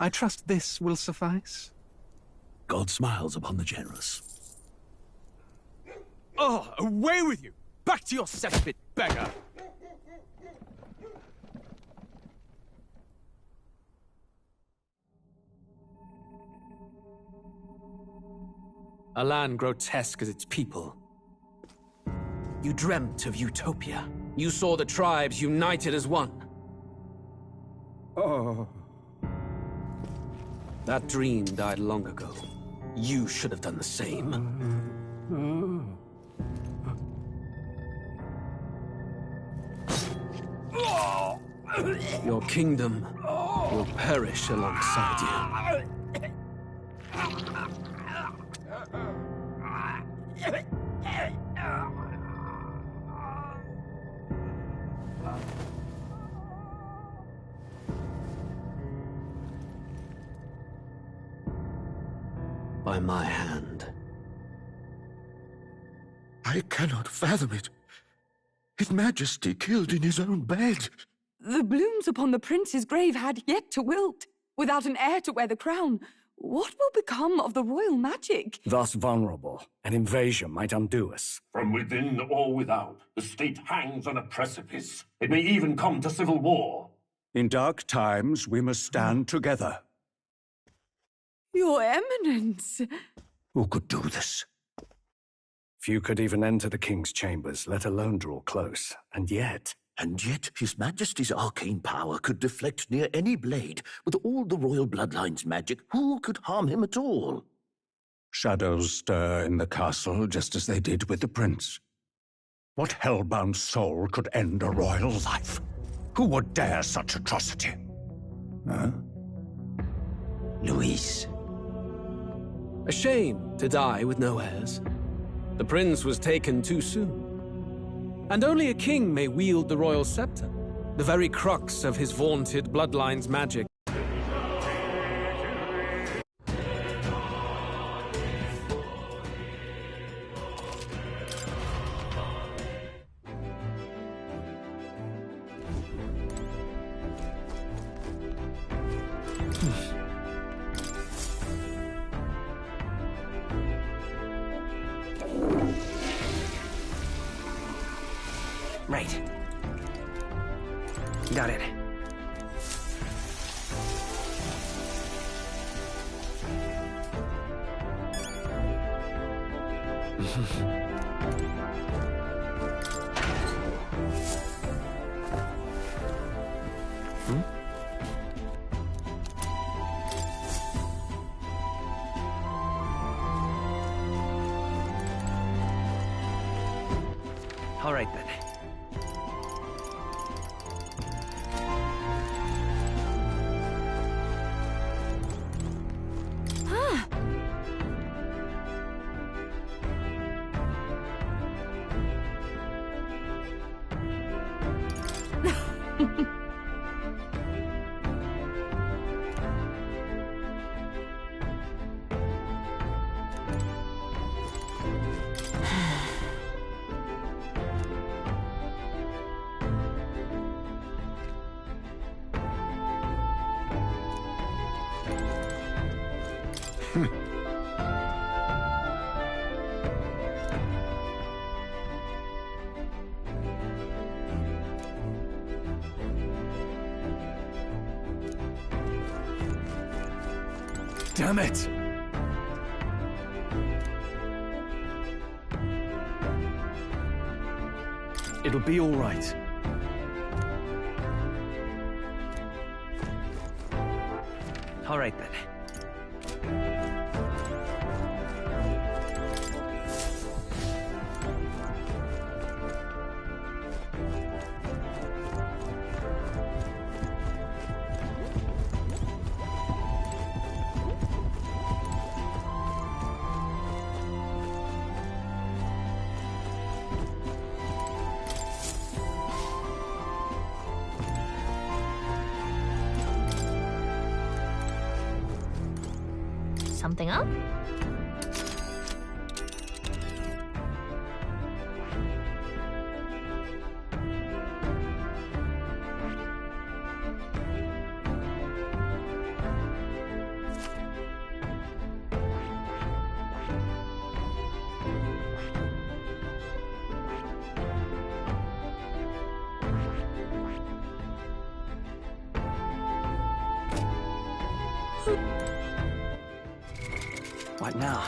I trust this will suffice. God smiles upon the generous. Oh, away with you! Back to your cesspit, beggar! A land grotesque as its people. You dreamt of utopia. You saw the tribes united as one. Oh. That dream died long ago. You should have done the same. Your kingdom will perish alongside you. By my hand. I cannot fathom it. His Majesty killed in his own bed. The blooms upon the prince's grave had yet to wilt. Without an heir to wear the crown, what will become of the royal magic? Thus vulnerable, an invasion might undo us. From within or without, the state hangs on a precipice. It may even come to civil war. In dark times, we must stand together. Your Eminence! Who could do this? Few could even enter the king's chambers, let alone draw close. And yet His Majesty's arcane power could deflect near any blade. With all the royal bloodline's magic, who could harm him at all? Shadows stir in the castle just as they did with the prince. What hellbound soul could end a royal life? Who would dare such atrocity? Huh? Luis. A shame to die with no heirs. The prince was taken too soon. And only a king may wield the royal scepter, the very crux of his vaunted bloodline's magic. Right. Got it. All right, then. Damn it! It'll be all right. All right, then. Something up? What now?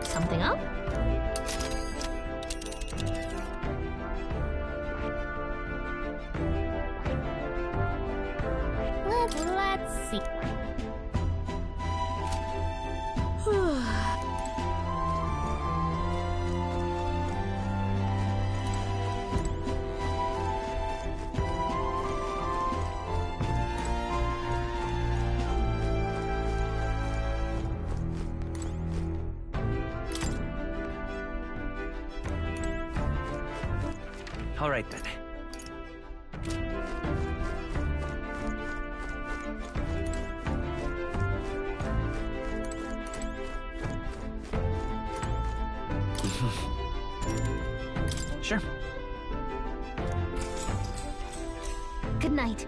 Something up? Let's see. All right then. Sure. Good night.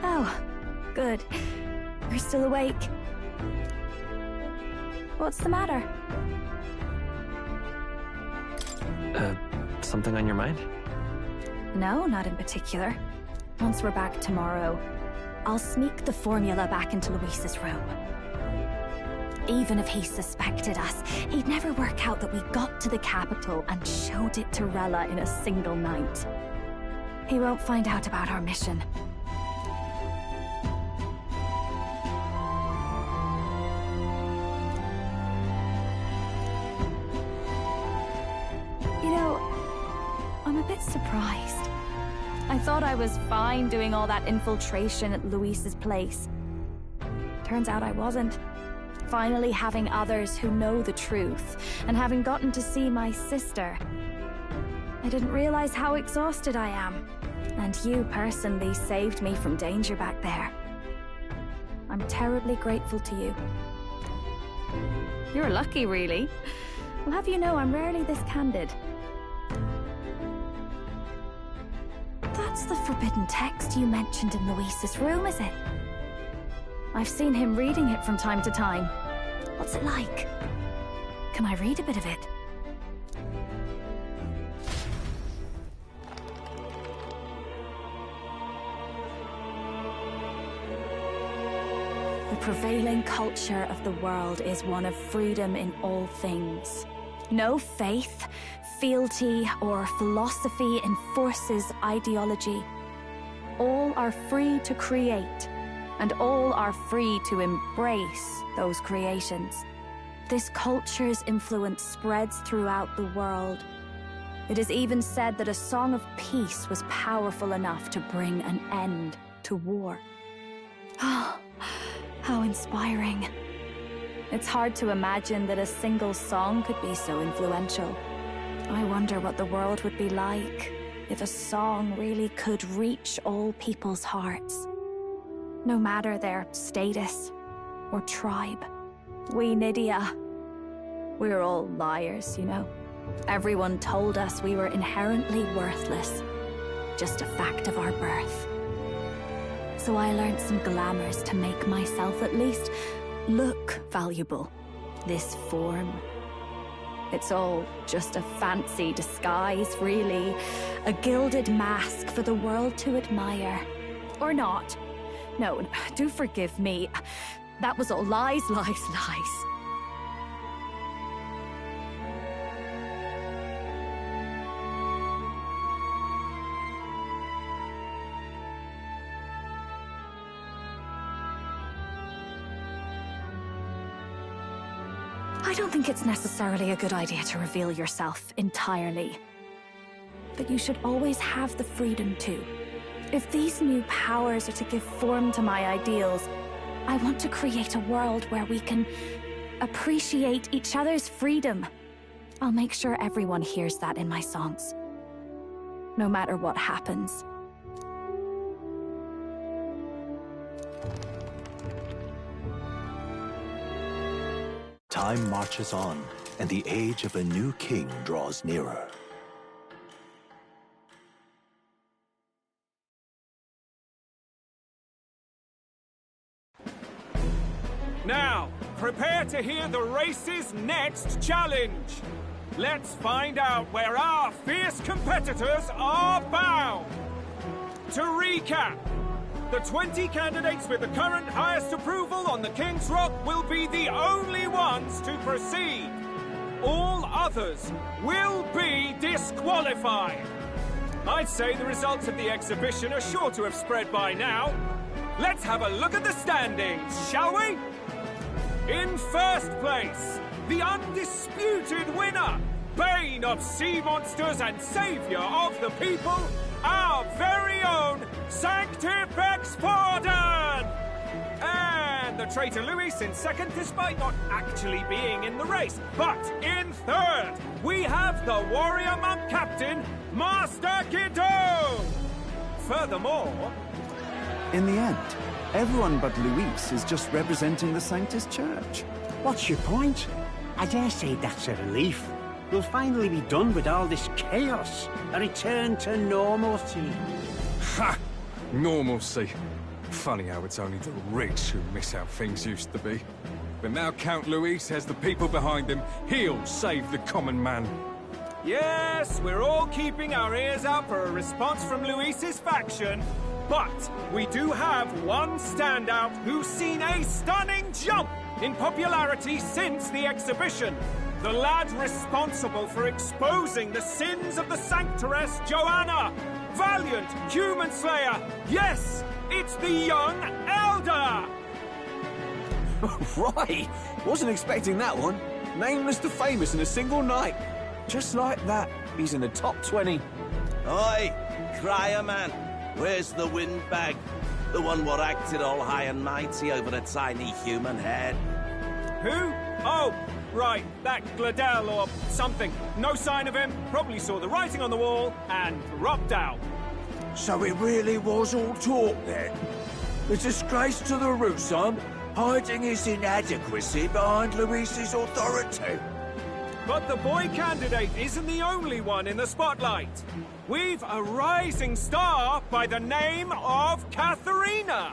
Oh, good. You're still awake. What's the matter? Something on your mind? No, not in particular. Once we're back tomorrow, I'll sneak the formula back into Luis's room. Even if he suspected us, he'd never work out that we got to the capital and showed it to Rella in a single night. He won't find out about our mission. You know, I'm a bit surprised. I thought I was fine doing all that infiltration at Luis's place. Turns out I wasn't. Finally having others who know the truth, and having gotten to see my sister. I didn't realize how exhausted I am. And you personally saved me from danger back there. I'm terribly grateful to you. You're lucky, really. I'll have you know I'm rarely this candid. That's the forbidden text you mentioned in Luis's room, is it? I've seen him reading it from time to time. What's it like? Can I read a bit of it? The prevailing culture of the world is one of freedom in all things. No faith, fealty, or philosophy enforces ideology. All are free to create, and all are free to embrace those creations. This culture's influence spreads throughout the world. It is even said that a song of peace was powerful enough to bring an end to war. Ah, how inspiring. It's hard to imagine that a single song could be so influential. I wonder what the world would be like if a song really could reach all people's hearts. No matter their status or tribe. We Nydia, we're all liars, you know. Everyone told us we were inherently worthless, just a fact of our birth. So I learned some glamours to make myself at least look valuable. This form. It's all just a fancy disguise, really. A gilded mask for the world to admire. Or not. No, do forgive me. That was all lies, lies, lies. I don't think it's necessarily a good idea to reveal yourself entirely. But you should always have the freedom to. If these new powers are to give form to my ideals, I want to create a world where we can appreciate each other's freedom. I'll make sure everyone hears that in my songs, no matter what happens. Time marches on, and the age of a new king draws nearer. Now, prepare to hear the race's next challenge. Let's find out where our fierce competitors are bound. To recap, the 20 candidates with the current highest approval on the King's Rock will be the only ones to proceed. All others will be disqualified. I'd say the results of the exhibition are sure to have spread by now. Let's have a look at the standings, shall we? In first place, the undisputed winner, bane of sea monsters and savior of the people, our very own Sanctifex Pardon! And the traitor Luis in second, despite not actually being in the race. But in third, we have the warrior monk captain, Master Guido! Furthermore... In the end, everyone but Luis is just representing the Sanctus Church. What's your point? I dare say that's a relief. We'll finally be done with all this chaos. A return to normalcy. Ha! Normalcy. Funny how it's only the rich who miss how things used to be. But now Count Luis has the people behind him. He'll save the common man. Yes, we're all keeping our ears out for a response from Luis's faction. But we do have one standout who's seen a stunning jump in popularity since the exhibition. The lad responsible for exposing the sins of the Sanctoress Joanna. Valiant human slayer. Yes, it's the young elder. Right! Wasn't expecting that one. Nameless to famous in a single night. Just like that, he's in the top 20. Oi, crier man. Where's the windbag? The one what acted all high and mighty over a tiny human head. Who? Oh, right, that Gladel or something. No sign of him, probably saw the writing on the wall and dropped out. So it really was all talk then? The disgrace to the Russon, hiding his inadequacy behind Luis's authority. But the boy candidate isn't the only one in the spotlight. We've a rising star by the name of Katharina.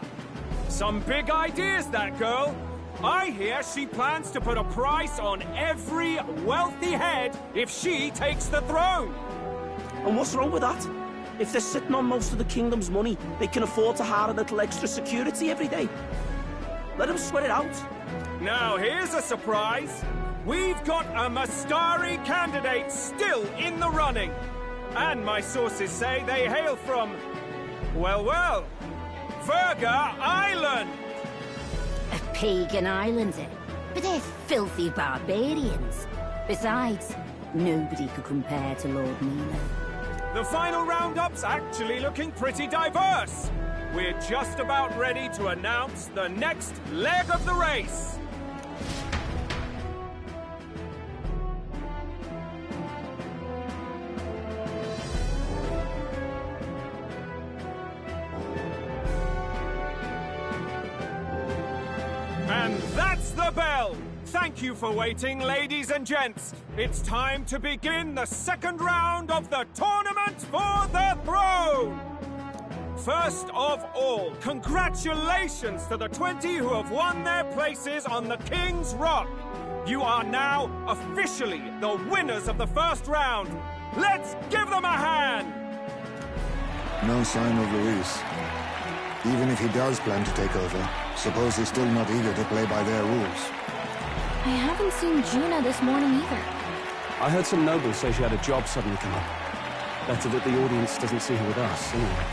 Some big ideas, that girl. I hear she plans to put a price on every wealthy head if she takes the throne. And what's wrong with that? If they're sitting on most of the kingdom's money, they can afford to hire a little extra security every day. Let them sweat it out. Now here's a surprise. We've got a Mastari candidate still in the running. And my sources say they hail from, well, Virga Island. A pagan island, eh? But they're filthy barbarians. Besides, nobody could compare to Lord Nino. The final roundup's actually looking pretty diverse. We're just about ready to announce the next leg of the race. And that's the bell! Thank you for waiting, ladies and gents. It's time to begin the second round of the tournament for the throne! First of all, congratulations to the 20 who have won their places on the King's Rock. You are now officially the winners of the first round. Let's give them a hand! No sign of Luis. Even if he does plan to take over, suppose he's still not eager to play by their rules. I haven't seen Gina this morning either. I heard some nobles say she had a job suddenly come up. Better that the audience doesn't see her with us, anyway.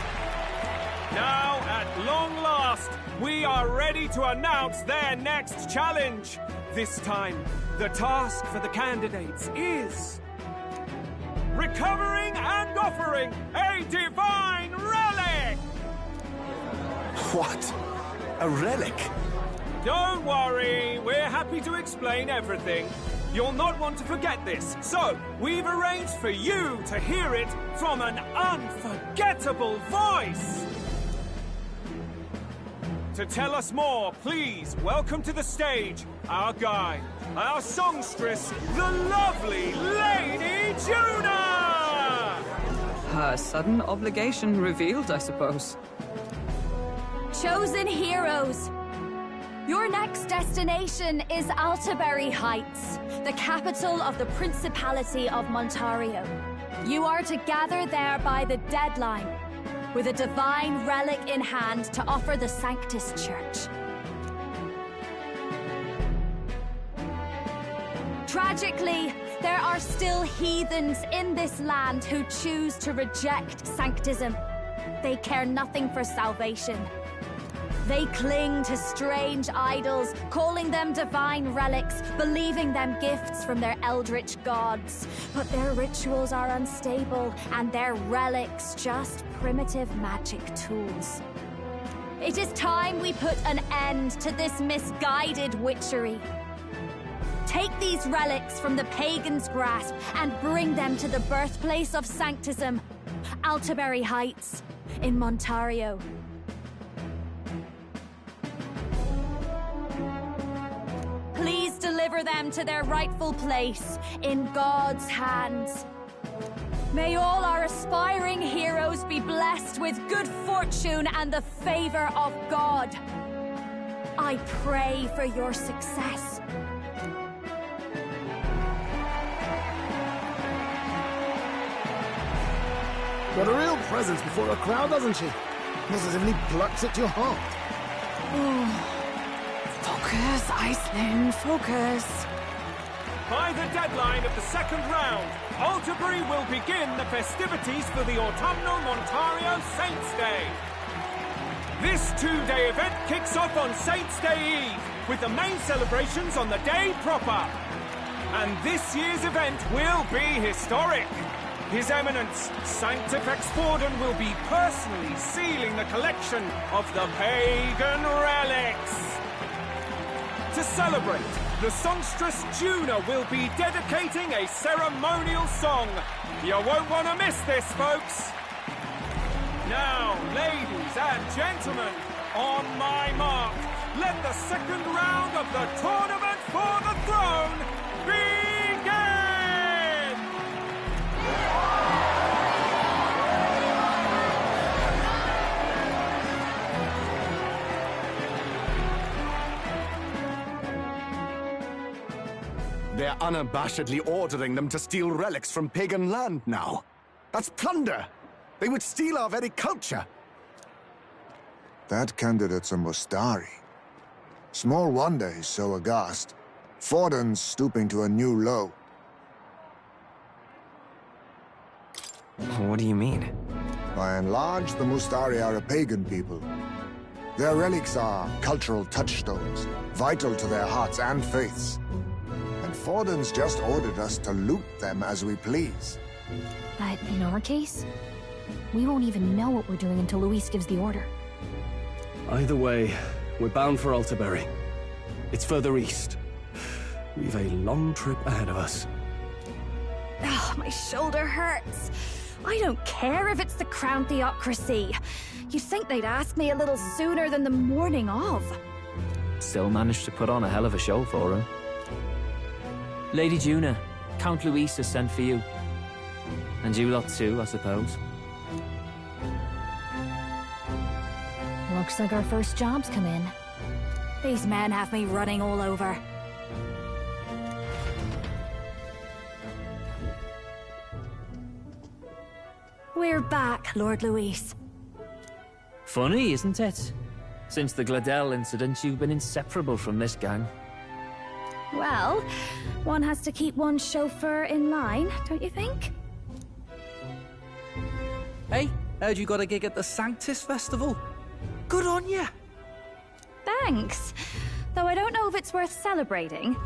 Now, at long last, we are ready to announce their next challenge. This time, the task for the candidates is... recovering and offering a divine relic! What? A relic? don't worry. We're happy to explain everything. You'll not want to forget this, so we've arranged for you to hear it from an unforgettable voice. To tell us more, please welcome to the stage our guide, our songstress, the lovely Lady Juna! Her sudden obligation revealed, I suppose. Chosen heroes! Your next destination is Altaberry Heights, the capital of the Principality of Montario. You are to gather there by the deadline, with a divine relic in hand to offer the Sanctus Church. Tragically, there are still heathens in this land who choose to reject Sanctism. They care nothing for salvation. They cling to strange idols, calling them divine relics, believing them gifts from their eldritch gods. But their rituals are unstable, and their relics just primitive magic tools. It is time we put an end to this misguided witchery. Take these relics from the pagan's grasp and bring them to the birthplace of Sanctism, Altaberry Heights, in Montario. Please deliver them to their rightful place in God's hands. May all our aspiring heroes be blessed with good fortune and the favor of God. I pray for your success. Got a real presence before a crowd, doesn't she? Positively plucks at your heart. Focus, Iceland, focus. By the deadline of the second round, Altaberry will begin the festivities for the autumnal Montario Saints' Day. This two-day event kicks off on Saints' Day Eve, with the main celebrations on the day proper. And this year's event will be historic. His Eminence, Sanctifex Forden, will be personally sealing the collection of the pagan relics. To celebrate, the songstress Juna will be dedicating a ceremonial song. You won't want to miss this, folks. Now, ladies and gentlemen, on my mark, let the second round of the Tournament for the Throne begin! They're unabashedly ordering them to steal relics from pagan land now. That's plunder! They would steal our very culture! That candidate's a Mustari. Small wonder he's so aghast. Forden's stooping to a new low. What do you mean? By and large, the Mustari are a pagan people. Their relics are cultural touchstones, vital to their hearts and faiths. And Forden's just ordered us to loot them as we please. But in our case, we won't even know what we're doing until Luis gives the order. Either way, we're bound for Altaberry. It's further east. We've a long trip ahead of us. Oh, my shoulder hurts. I don't care if it's the Crown Theocracy. You'd think they'd ask me a little sooner than the morning of. Still managed to put on a hell of a show for him. Lady Juna, Count Luis has sent for you. And you lot too, I suppose. Looks like our first job's come in. These men have me running all over. We're back, Lord Luis. Funny, isn't it? Since the Gladel incident, you've been inseparable from this gang. Well, one has to keep one's chauffeur in line, don't you think? Hey, heard you got a gig at the Sanctus Festival? Good on ya! Thanks. Though I don't know if it's worth celebrating.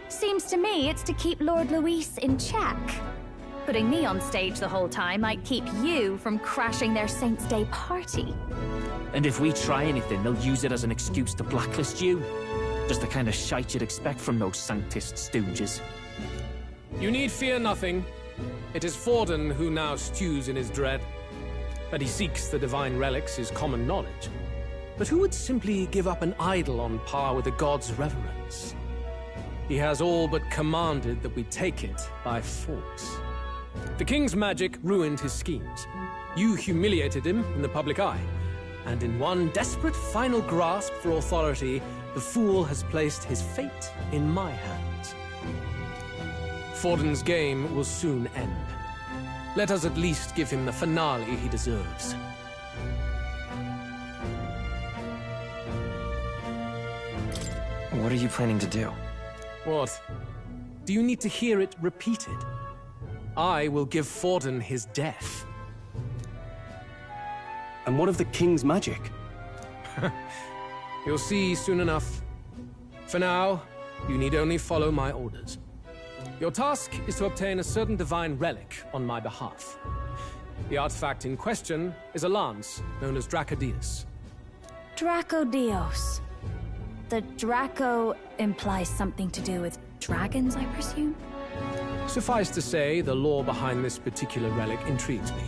Seems to me it's to keep Lord Luis in check. Putting me on stage the whole time might keep you from crashing their Saints' Day party. And if we try anything, they'll use it as an excuse to blacklist you. Just the kind of shite you'd expect from those Sanctist stooges. You need fear nothing. It is Forden who now stews in his dread. That he seeks the divine relics is common knowledge. But who would simply give up an idol on par with the god's reverence? He has all but commanded that we take it by force. The king's magic ruined his schemes. You humiliated him in the public eye. And in one desperate final grasp for authority, the fool has placed his fate in my hands. Forden's game will soon end. Let us at least give him the finale he deserves. What are you planning to do? What? Do you need to hear it repeated? I will give Forden his death. And what of the king's magic? You'll see soon enough. For now, you need only follow my orders. Your task is to obtain a certain divine relic on my behalf. The artifact in question is a lance known as Dracodius. Dracodios. The Draco implies something to do with dragons, I presume? Suffice to say, the lore behind this particular relic intrigues me.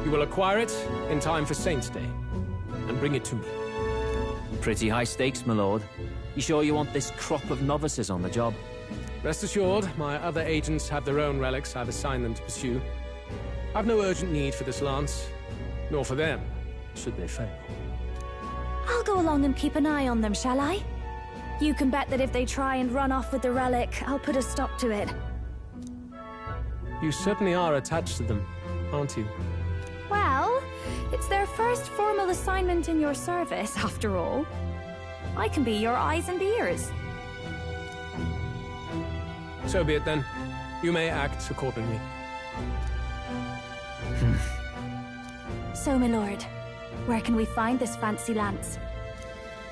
You will acquire it in time for Saint's Day, and bring it to me. Pretty high stakes, my lord. You sure you want this crop of novices on the job? Rest assured, my other agents have their own relics I've assigned them to pursue. I've no urgent need for this lance, nor for them, should they fail. I'll go along and keep an eye on them, shall I? You can bet that if they try and run off with the relic, I'll put a stop to it. You certainly are attached to them, aren't you? Well, it's their first formal assignment in your service, after all. I can be your eyes and ears. So be it then. You may act accordingly. So, my lord, where can we find this fancy lance?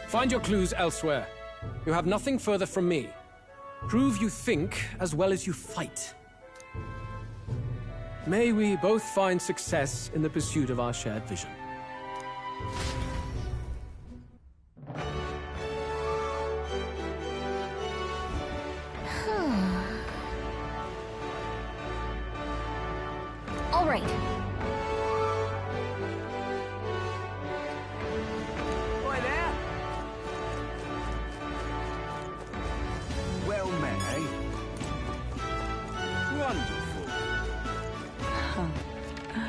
Find your clues elsewhere. You have nothing further from me. Prove you think as well as you fight. May we both find success in the pursuit of our shared vision. All right. Boy there. Well met, eh? Wonderful.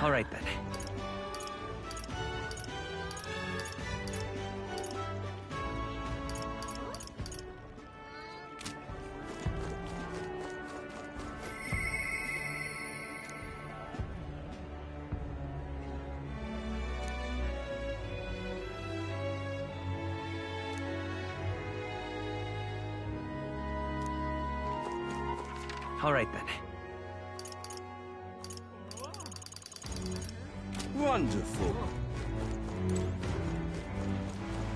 All right, then. All right, then. Wonderful.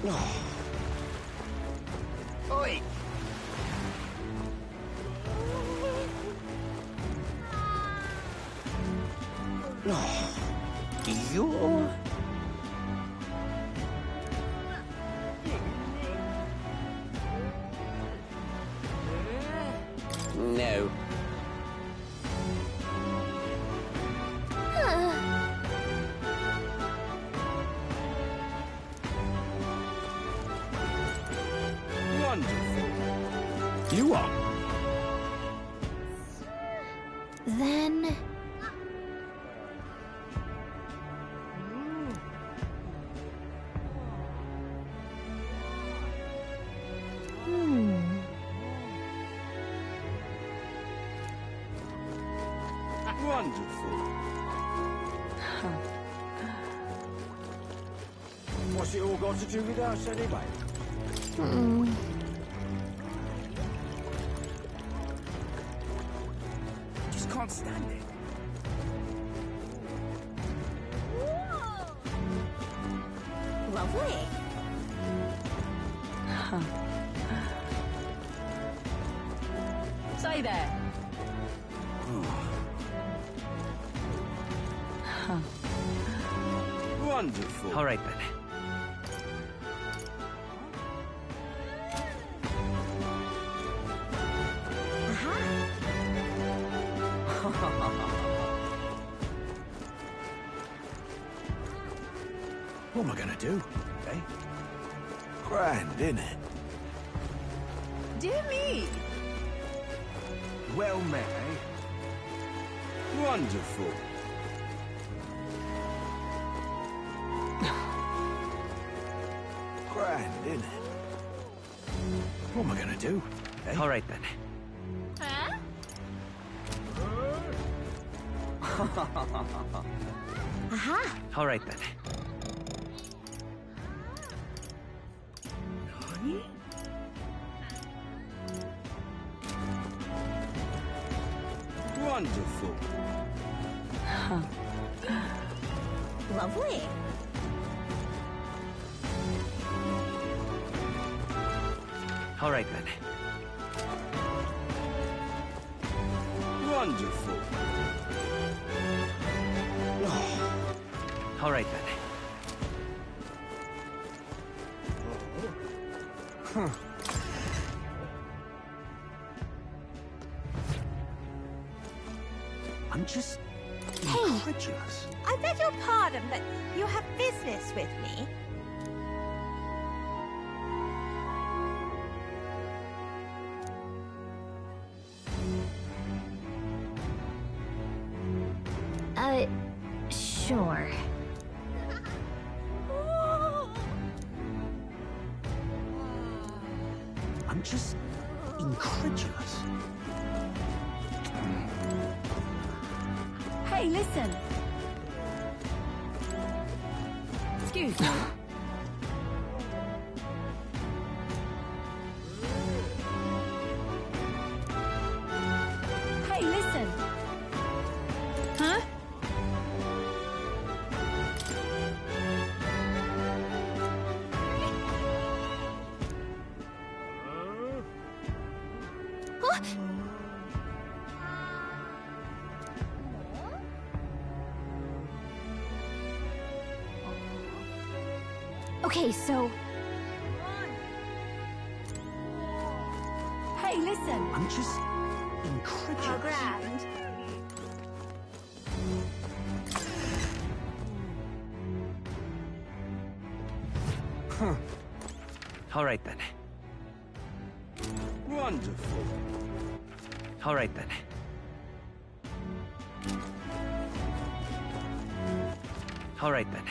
Oh. Oi! Oh. You're... No. You are. Then... Wonderful. What's it all got to do with us, anyway? Just can't stand it. Lovely. Say there. Wonderful. All right, then. What am I gonna do, eh? Grand, innit? Dear me. Well met, eh? Wonderful. Grand, innit? What am I gonna do, eh? All right, then. Huh? Aha! All right, then. Wonderful. Lovely. All right, then. Wonderful. All right, then. Huh. I'm just incredulous. I beg your pardon, but you have business with me? Sure. I'm just incredulous. Hey, listen. Excuse me. Hey, listen. Huh? Okay, so... Hey, listen. I'm just incredulous. How grand. Huh. All right, then. Wonderful. All right, then. All right, then.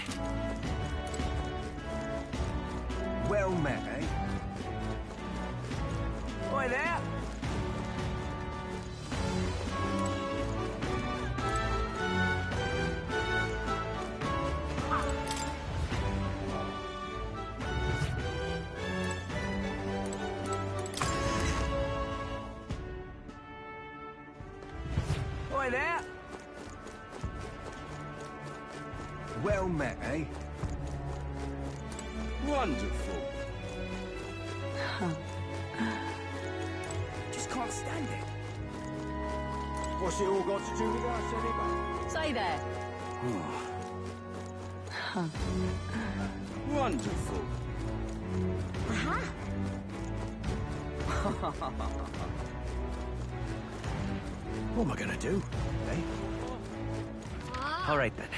Well met, eh? Oi there! Oi there! Well met, eh? Wonderful. Just can't stand it. What's it all got to do with us anyway? Say there. Wonderful. Aha! What am I gonna do, eh? All right, then.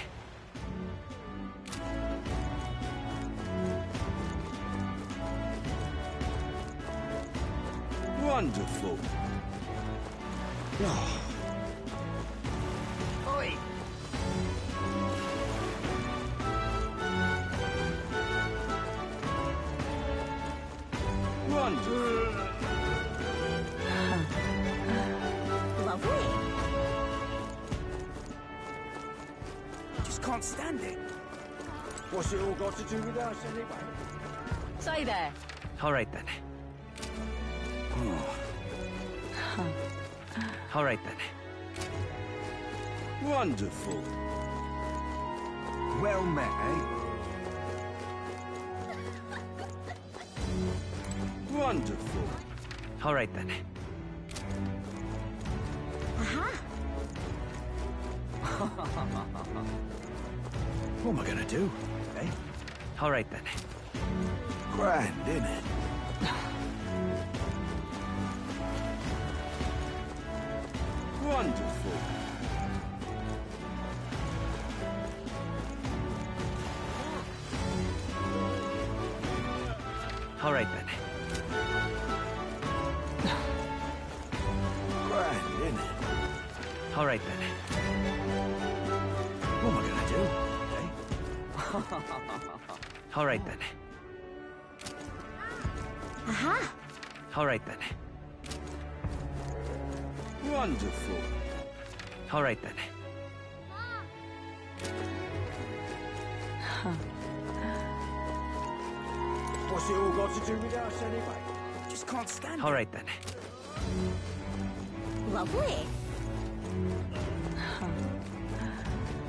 Wonderful. Oi! Wonderful. Lovely. Just can't stand it. What's it all got to do with us anyway? Say there. All right, then. All right, then. Wonderful. Well met, eh? Wonderful. All right, then. Aha! What am I gonna do, eh? All right, then. Grand, innit? Wonderful. All right then. What am I gonna do? All right then. Aha! All right then. Wonderful. All right then. What's it all got to do with us anyway? Just can't stand All right then. Lovely.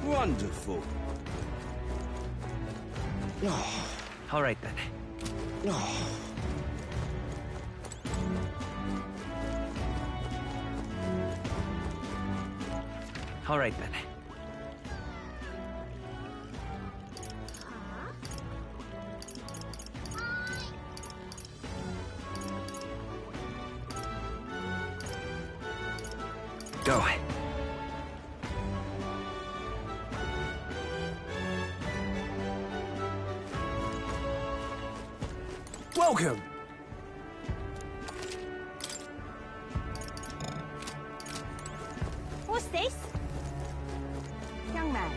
Wonderful. All right then. All right then. Go. Welcome. What's this? Young man.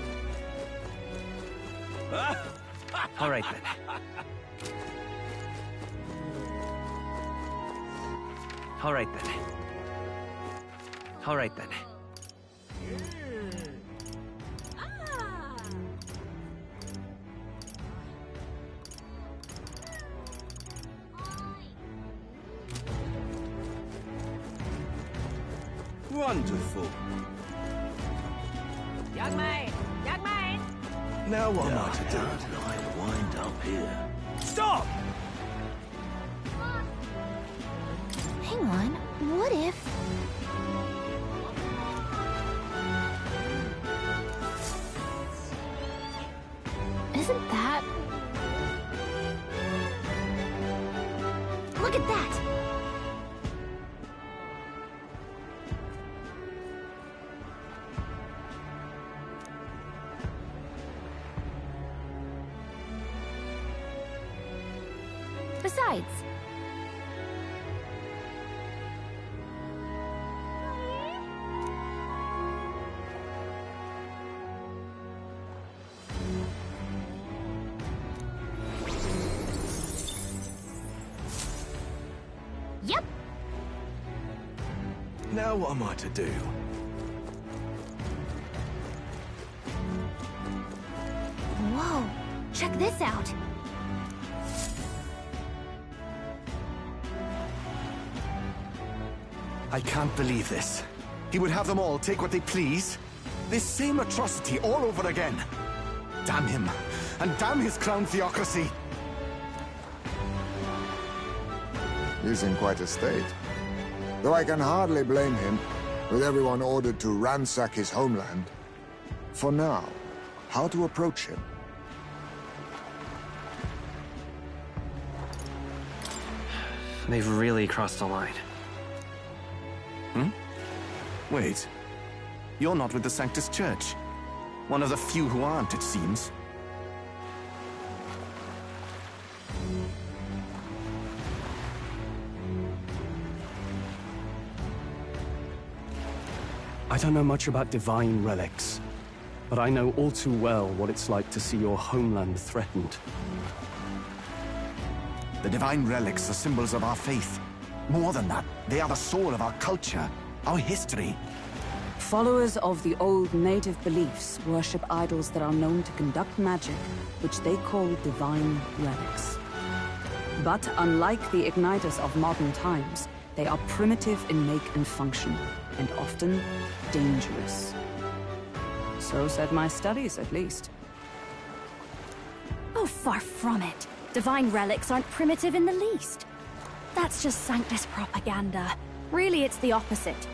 All right then. All right then. All right then. Wonderful. Young man! Young man! Now what am I to do? I wind up here. Stop! Hang on, what if... Isn't that... Look at that! Besides... Yep. Now what am I to do? Whoa, check this out. I can't believe this. He would have them all take what they please. This same atrocity all over again. Damn him. And damn his crown theocracy. He's in quite a state. Though I can hardly blame him, with everyone ordered to ransack his homeland. For now, how to approach him? They've really crossed the line. Wait. You're not with the Sanctus Church. One of the few who aren't, it seems. I don't know much about divine relics, but I know all too well what it's like to see your homeland threatened. The divine relics are symbols of our faith. More than that, they are the soul of our culture, our history. Followers of the old native beliefs worship idols that are known to conduct magic, which they call divine relics. But unlike the igniters of modern times, they are primitive in make and function, and often dangerous. So said my studies, at least. Oh, far from it. Divine relics aren't primitive in the least. That's just Sanctus propaganda. Really, it's the opposite.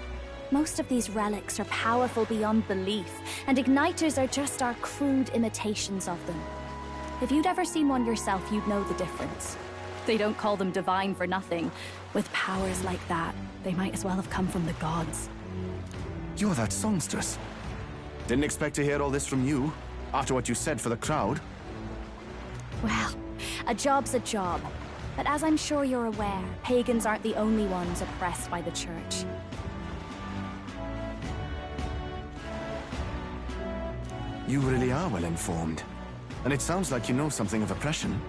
Most of these relics are powerful beyond belief, and igniters are just our crude imitations of them. If you'd ever seen one yourself, you'd know the difference. They don't call them divine for nothing. With powers like that, they might as well have come from the gods. You're that songstress. Didn't expect to hear all this from you, after what you said for the crowd. Well, a job's a job. But as I'm sure you're aware, pagans aren't the only ones oppressed by the Church. You really are well informed. And it sounds like you know something of oppression.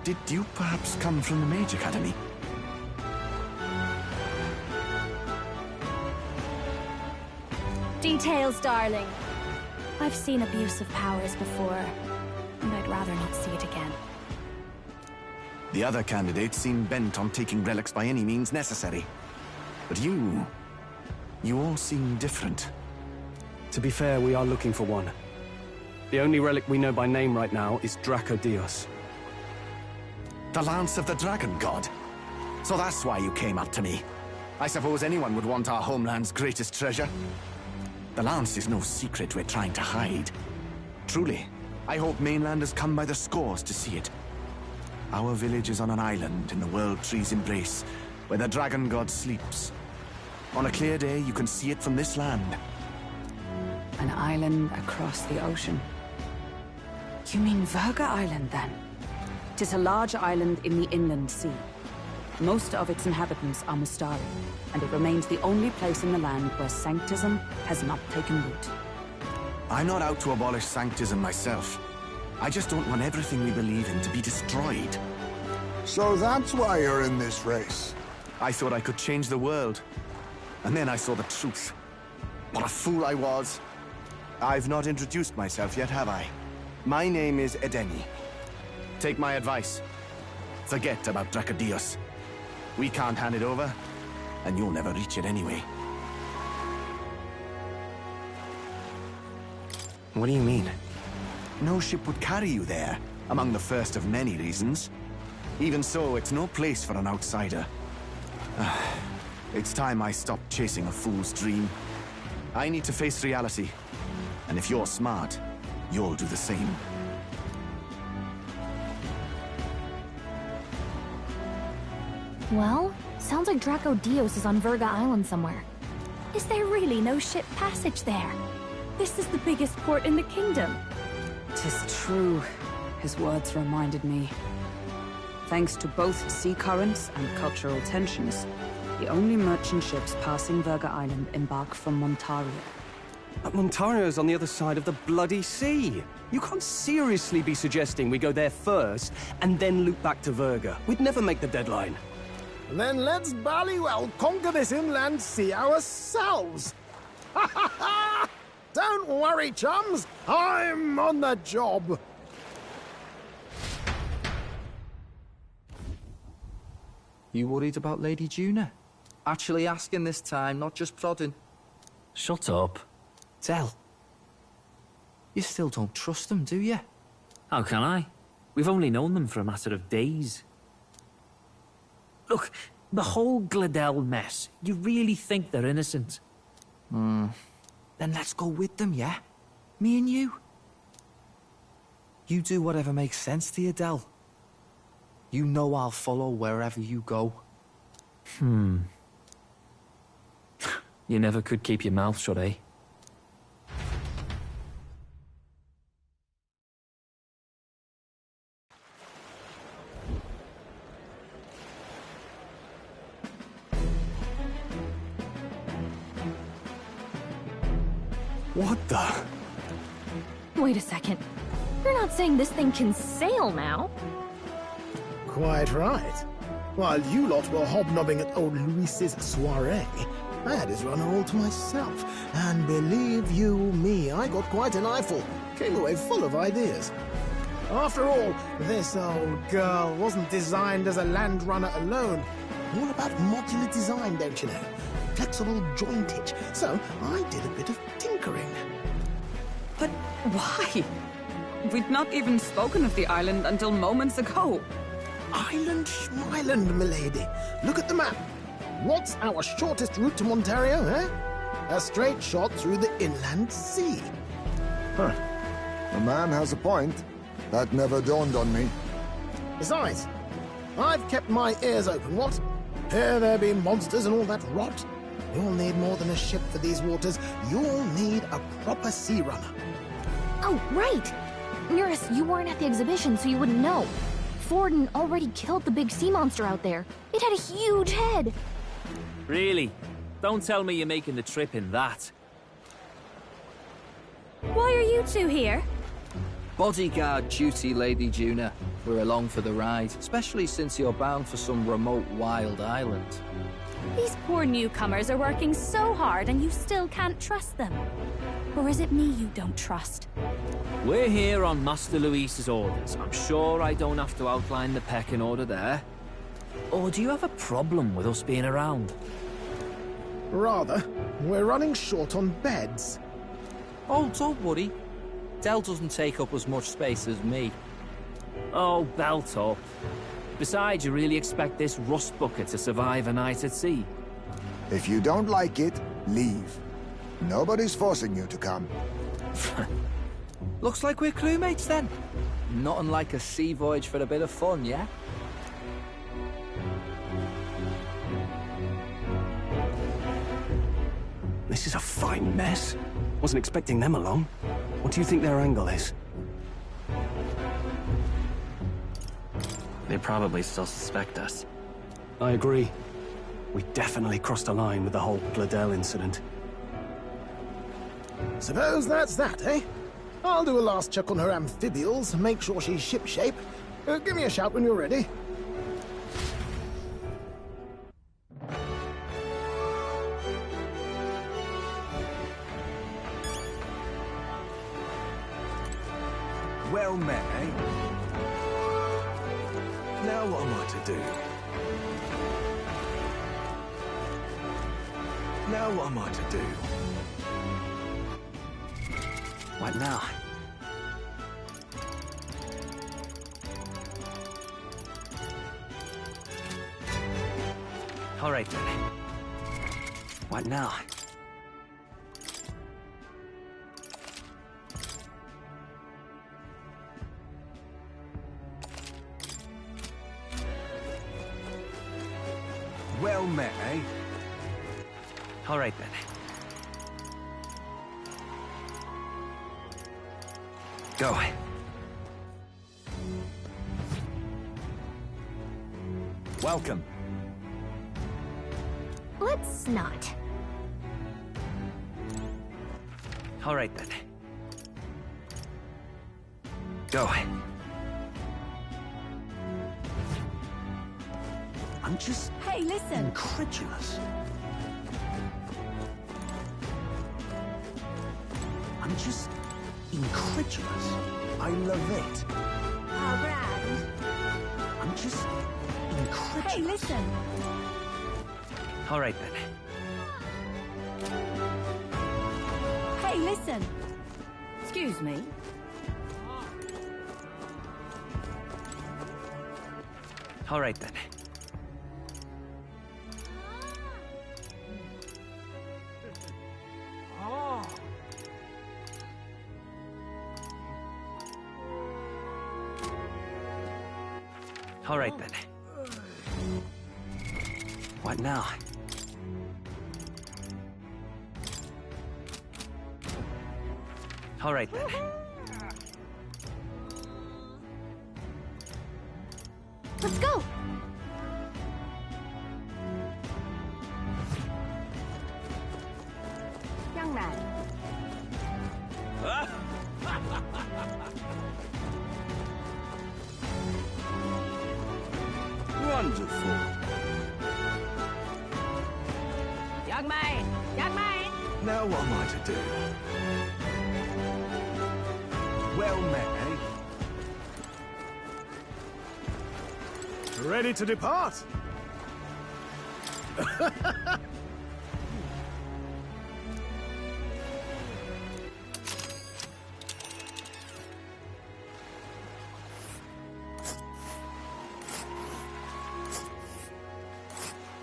Did you perhaps come from the Mage Academy? Details, darling. I've seen abuse of powers before, and I'd rather not see it again. The other candidates seem bent on taking relics by any means necessary. But you all seem different. To be fair, we are looking for one. The only relic we know by name right now is Draco Dios. The Lance of the Dragon God? So that's why you came up to me. I suppose anyone would want our homeland's greatest treasure. The Lance is no secret we're trying to hide. Truly, I hope mainlanders come by the scores to see it. Our village is on an island in the World Tree's embrace, where the Dragon God sleeps. On a clear day, you can see it from this land. An island across the ocean. You mean Verga Island, then? It is a large island in the inland sea. Most of its inhabitants are Mustari, and it remains the only place in the land where Sanctism has not taken root. I'm not out to abolish Sanctism myself. I just don't want everything we believe in to be destroyed. So that's why you're in this race. I thought I could change the world. And then I saw the truth. What a fool I was. I've not introduced myself yet, have I? My name is Edeni. Take my advice. Forget about Draco Dios. We can't hand it over, and you'll never reach it anyway. What do you mean? No ship would carry you there, among the first of many reasons. Even so, it's no place for an outsider. It's time I stopped chasing a fool's dream. I need to face reality. And if you're smart, you'll do the same. Well, sounds like Draco Dios is on Verga Island somewhere. Is there really no ship passage there? This is the biggest port in the kingdom. 'Tis true. His words reminded me. Thanks to both sea currents and cultural tensions, the only merchant ships passing Verga Island embark from Montaria. But Montario's on the other side of the bloody sea. You can't seriously be suggesting we go there first and then loop back to Verga. We'd never make the deadline. Then let's ballywell conquer this inland sea ourselves. Ha ha ha! Don't worry, chums. I'm on the job. You worried about Lady Juna? Actually asking this time, not just prodding. Shut up. Tell. You still don't trust them, do you? How can I? We've only known them for a matter of days. Look, the whole Gladel mess, you really think they're innocent? Then let's go with them, yeah? Me and you. You do whatever makes sense to you, Del. You know I'll follow wherever you go. You never could keep your mouth shut, eh? What the? Wait a second. You're not saying this thing can sail now? Quite right. While you lot were hobnobbing at old Luis's soiree, I had his runner all to myself. And believe you me, I got quite an eyeful. Came away full of ideas. After all, this old girl wasn't designed as a land runner alone. All about modular design, don't you know? Flexible jointage. So I did a bit of tinkering. But why? We'd not even spoken of the island until moments ago. Island schmeiland, milady. Look at the map. What's our shortest route to Montario, eh? A straight shot through the inland sea. Huh. The man has a point. That never dawned on me. Besides, I've kept my ears open, what? Here there be monsters and all that rot. You'll need more than a ship for these waters. You'll need a proper sea runner. Oh, right! Nearest, you weren't at the exhibition, so you wouldn't know. Forden already killed the big sea monster out there. It had a huge head. Really? Don't tell me you're making the trip in that. Why are you two here? Bodyguard duty, Lady Juna. We're along for the ride, especially since you're bound for some remote wild island. These poor newcomers are working so hard and you still can't trust them. Or is it me you don't trust? We're here on Master Luis's orders. I'm sure I don't have to outline the pecking order there. Or do you have a problem with us being around? Rather. We're running short on beds. Oh, don't worry. Del doesn't take up as much space as me. Oh, belt up. Besides, you really expect this rust bucket to survive a night at sea? If you don't like it, leave. Nobody's forcing you to come. Looks like we're crewmates then. Not unlike a sea voyage for a bit of fun, yeah? This is a fine mess. Wasn't expecting them along. What do you think their angle is? They probably still suspect us. I agree. We definitely crossed a line with the whole Gladell incident. Suppose that's that, eh? I'll do a last check on her amphibials, make sure she's shipshape. Give me a shout when you're ready. Well met, eh? Now what am I to do? Now what am I to do? What now? All right, then. What now? Well met, eh? All right, then. Go. Welcome. Let's not. All right, then. Go. I'm just Hey, listen. incredulous. I'm just incredulous. I love it. Oh, grand. I'm just incredulous. Hey, listen. All right, then. Hey, listen. Excuse me. All right, then. All right, then. What now? All right, then. Let's go! Young man. Wonderful. Young man. Young man. Now what am I to do? Well met, eh? Ready to depart?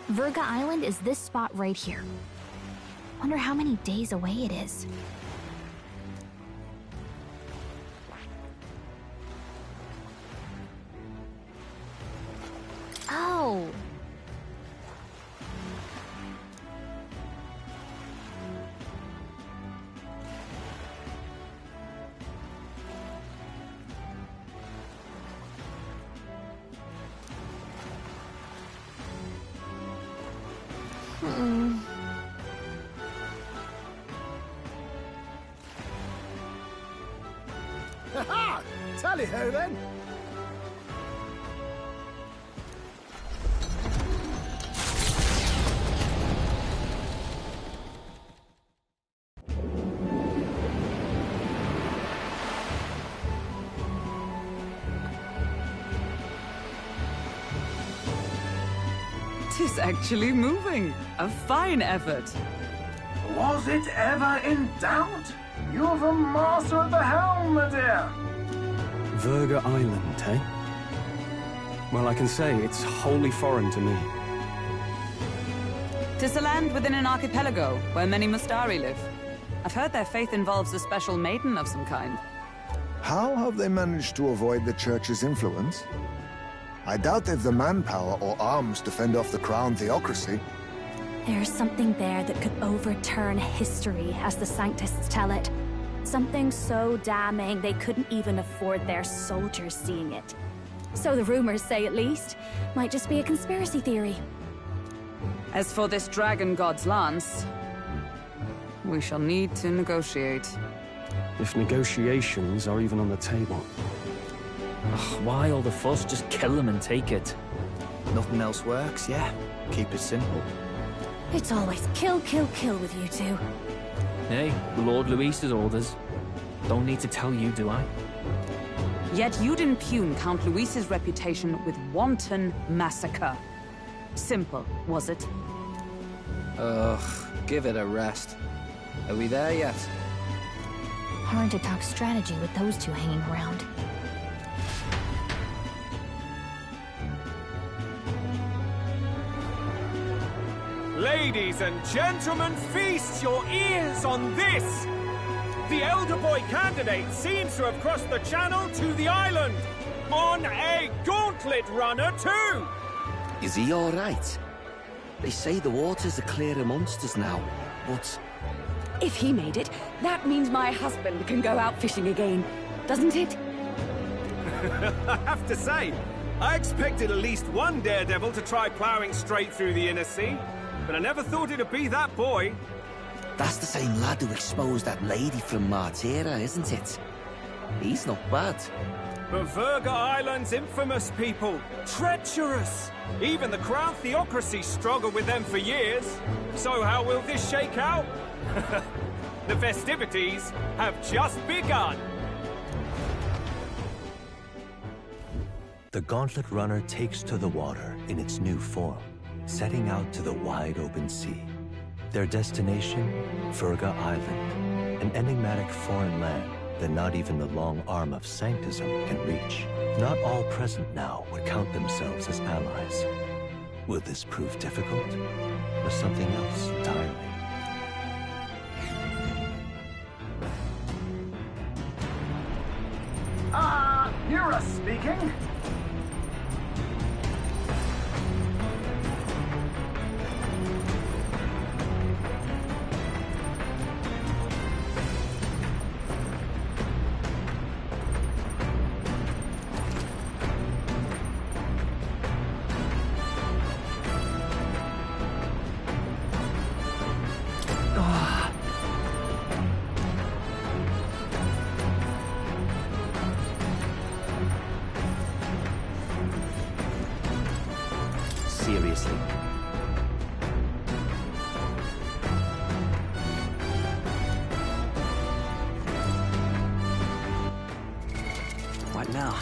Verga Island is this spot right here. Wonder how many days away it is. Oh. Tally-ho, then. Tis actually moving. A fine effort. Was it ever in doubt? You're the master at the helm, my dear. Verga Island, eh? Well, I can say it's wholly foreign to me. 'Tis a land within an archipelago, where many Mustari live. I've heard their faith involves a special maiden of some kind. How have they managed to avoid the Church's influence? I doubt they've the manpower or arms to fend off the crown theocracy. There's something there that could overturn history, as the Sanctists tell it. Something so damning they couldn't even afford their soldiers seeing it. So the rumors say, at least. Might just be a conspiracy theory. As for this dragon god's lance, we shall need to negotiate. If negotiations are even on the table. Ugh, why all the fuss? Just kill them and take it. Nothing else works, yeah. Keep it simple. It's always kill, kill, kill with you two. Hey, Lord Luis's orders. Don't need to tell you, do I? Yet you'd impugn Count Luis's reputation with wanton massacre. Simple, was it? Ugh, give it a rest. Are we there yet? Hard to talk strategy with those two hanging around. Ladies and gentlemen, feast your ears on this! The elder boy candidate seems to have crossed the channel to the island! On a gauntlet runner, too! Is he all right? They say the waters are clear amongst us now, but... If he made it, that means my husband can go out fishing again, doesn't it? I have to say, I expected at least one daredevil to try ploughing straight through the inner sea, but I never thought it'd be that boy. That's the same lad who exposed that lady from Martira, isn't it? He's not bad. But Verga Island's infamous people. Treacherous! Even the Crown Theocracy struggled with them for years. So how will this shake out? The festivities have just begun. The Gauntlet Runner takes to the water in its new form, setting out to the wide open sea. Their destination, Verga Island, an enigmatic foreign land that not even the long arm of Sanctism can reach. Not all present now would count themselves as allies. Will this prove difficult, or something else entirely? Nura speaking. Seriously. What now?